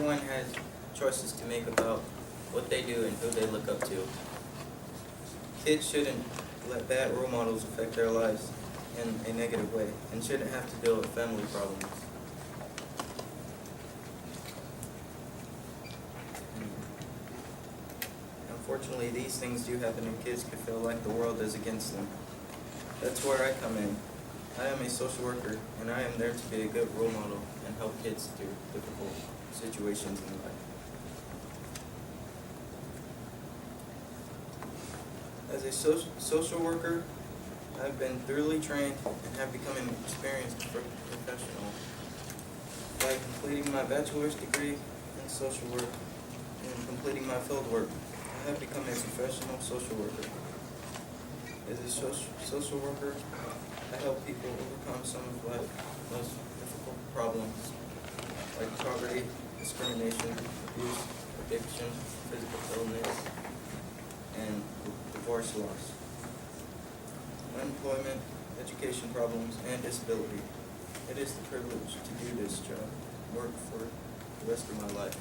Everyone has choices to make about what they do and who they look up to. Kids shouldn't let bad role models affect their lives in a negative way and shouldn't have to deal with family problems. Unfortunately, these things do happen and kids can feel like the world is against them. That's where I come in. I am a social worker, and I am there to be a good role model and help kids through difficult situations in life. As a social worker, I've been thoroughly trained and have become an experienced professional. By completing my bachelor's degree in social work and completing my field work, I have become a professional social worker. As a social worker, I help people overcome some of life's most difficult problems, like poverty, discrimination, abuse, addiction, physical illness, and divorce loss, unemployment, education problems, and disability. It is the privilege to do this job, work for the rest of my life.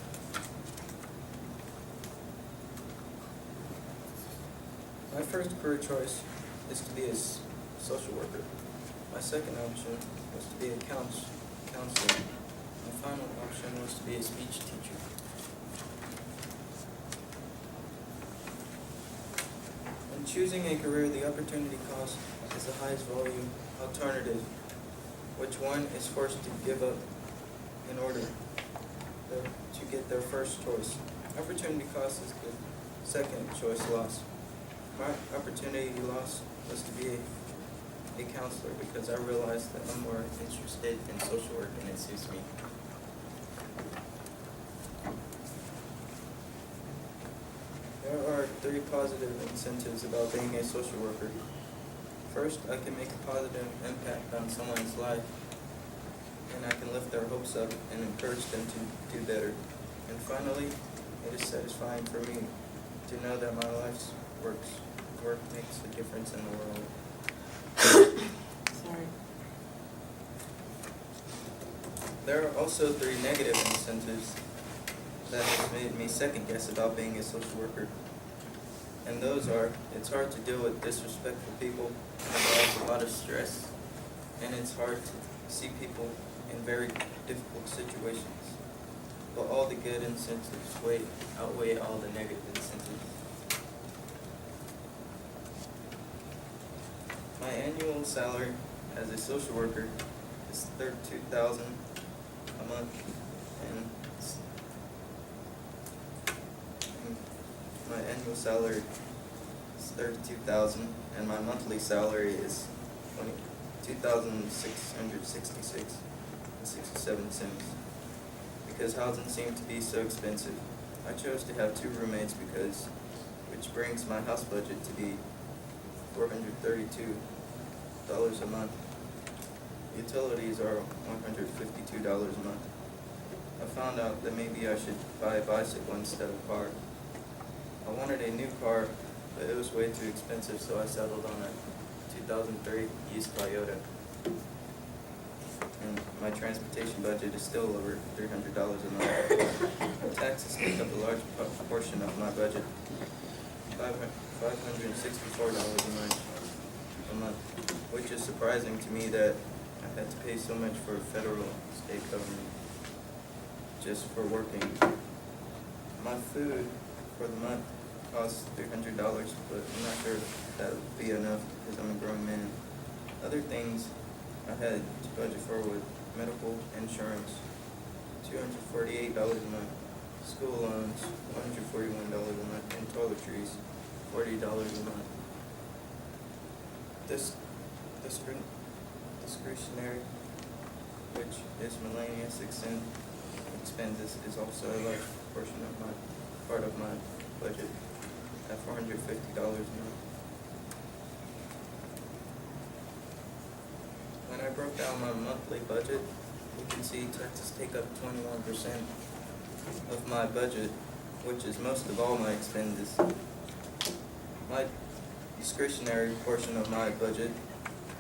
My first career choice is to be a social worker. My second option was to be a counselor. My final option was to be a speech teacher. When choosing a career, the opportunity cost is the highest volume alternative, which one is forced to give up in order to get their first choice. Opportunity cost is the second choice loss. My opportunity loss was to be a counselor because I realized that I'm more interested in social work and it suits me. There are 3 positive incentives about being a social worker. First, I can make a positive impact on someone's life, and I can lift their hopes up and encourage them to do better. And finally, it is satisfying for me to know that my life's work makes a difference in the world. Sorry. There are also 3 negative incentives that have made me second guess about being a social worker. And those are, it's hard to deal with disrespectful people, it involves a lot of stress, and it's hard to see people in very difficult situations. But all the good incentives outweigh all the negative incentives. My annual salary as a social worker is $32,000 a month, and my annual salary is $32,000, and my monthly salary is $22,666.67. Because housing seemed to be so expensive, I chose to have 2 roommates which brings my house budget to be $432 a month. Utilities are $152 a month. I found out that maybe I should buy a bicycle instead of a car. I wanted a new car, but it was way too expensive, so I settled on a 2003 used Toyota. And my transportation budget is still over $300 a month. Taxes take up a large portion of my budget, $564 a month, which is surprising to me that I had to pay so much for federal and state government just for working. My food for the month costs $300, but I'm not sure if that would be enough because I'm a grown man. Other things I had to budget for with medical insurance, $248 a month, school loans, $141 a month, and toiletries, $40 a month. This discretionary, which is miscellaneous expenses, is also a large portion of part of my budget at $450 a month. When I broke down my monthly budget, you can see taxes take up 21% of my budget, which is most of all my expenses. My discretionary portion of my budget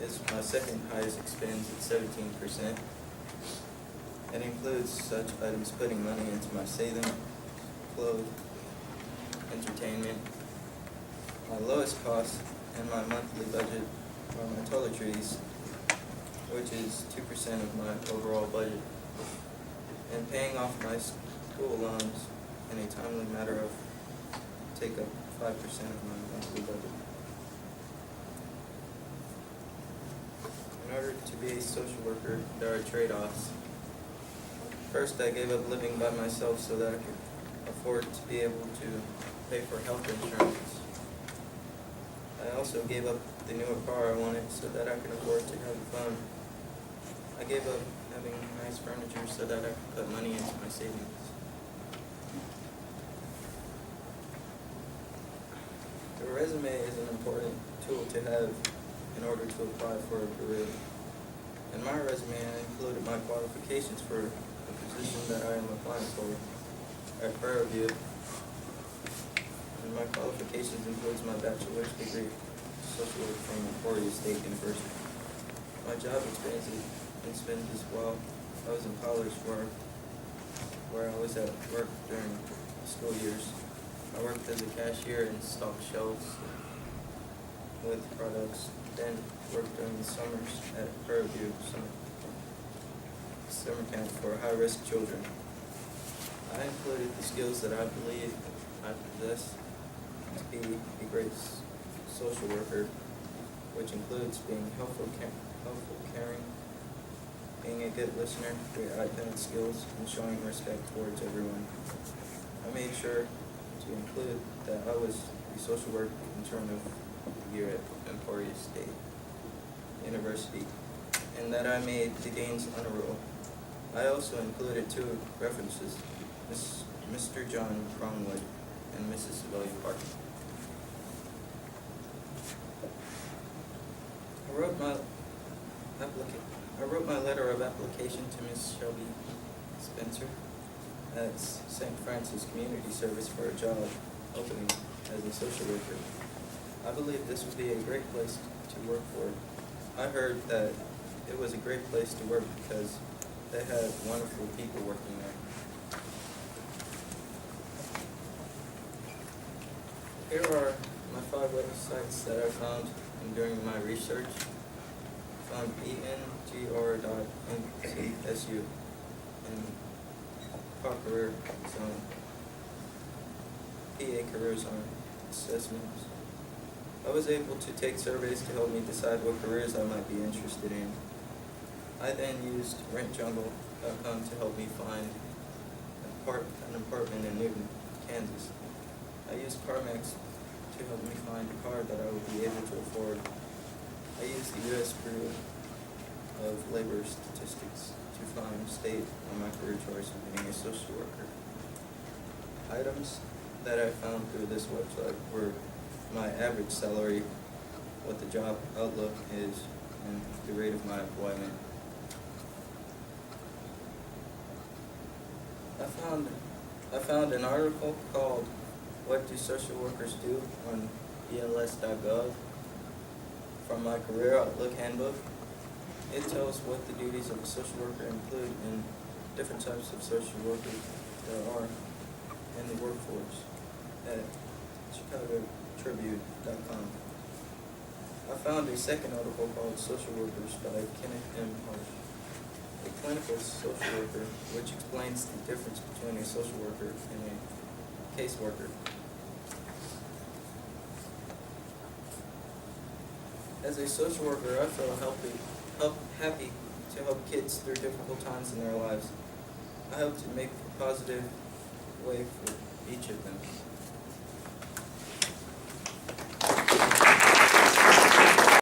is my second highest expense at 17%. It includes such items putting money into my saving, clothes, entertainment. My lowest cost and my monthly budget are my toiletries, which is 2% of my overall budget, and paying off my school loans in a timely matter of take up 5% of my monthly budget. In order to be a social worker, there are trade-offs. First, I gave up living by myself so that I could afford to be able to pay for health insurance. I also gave up the newer car I wanted so that I could afford to have a phone. I gave up having nice furniture so that I could put money into my savings. The resume is an important tool to have in order to apply for a career. In my resume, I included my qualifications for the position that I am applying for at Prairie View. And my qualifications includes my bachelor's degree in social work from Emporia State University. My job experience has been as well. I was in college where I was at work during school years. I worked as a cashier and stocked shelves with products, then worked during the summers at Prairie View summer camp for high-risk children. I included the skills that I believe I possess to be a great social worker, which includes being helpful, caring, being a good listener, great iPad skills, and showing respect towards everyone. I made sure to include that I was a social work intern of the year at Emporia State University, and that I made the Dean's Honor Roll. I also included two references, Mr. John Cromwood and Mrs. Sylvia Park. I wrote my letter of application to Ms. Shelby Spencer at St. Francis Community Service for a job opening as a social worker. I believe this would be a great place to work for. I heard that it was a great place to work because they had wonderful people working there. Here are my 5 websites that I found during my research. I found engr.ncsu and PA Career Zone, PA Career Zone assessments. I was able to take surveys to help me decide what careers I might be interested in. I then used rentjungle.com to help me find an apartment in Newton, Kansas. I used CarMax to help me find a car that I would be able to afford. I used the U.S. Bureau of Labor Statistics to find state on my career choice of being a social worker. Items that I found through this website were my average salary, what the job outlook is, and the rate of my employment. I found an article called "What Do Social Workers Do" on BLS.gov from my Career Outlook Handbook. It tells what the duties of a social worker include and different types of social workers there are in the workforce at ChicagoTribune.com. I found a second article called "Social Workers" by Kenneth M. Harsh, a clinical social worker, which explains the difference between a social worker and a caseworker. As a social worker, I feel happy to help kids through difficult times in their lives. I hope to make a positive way for each of them.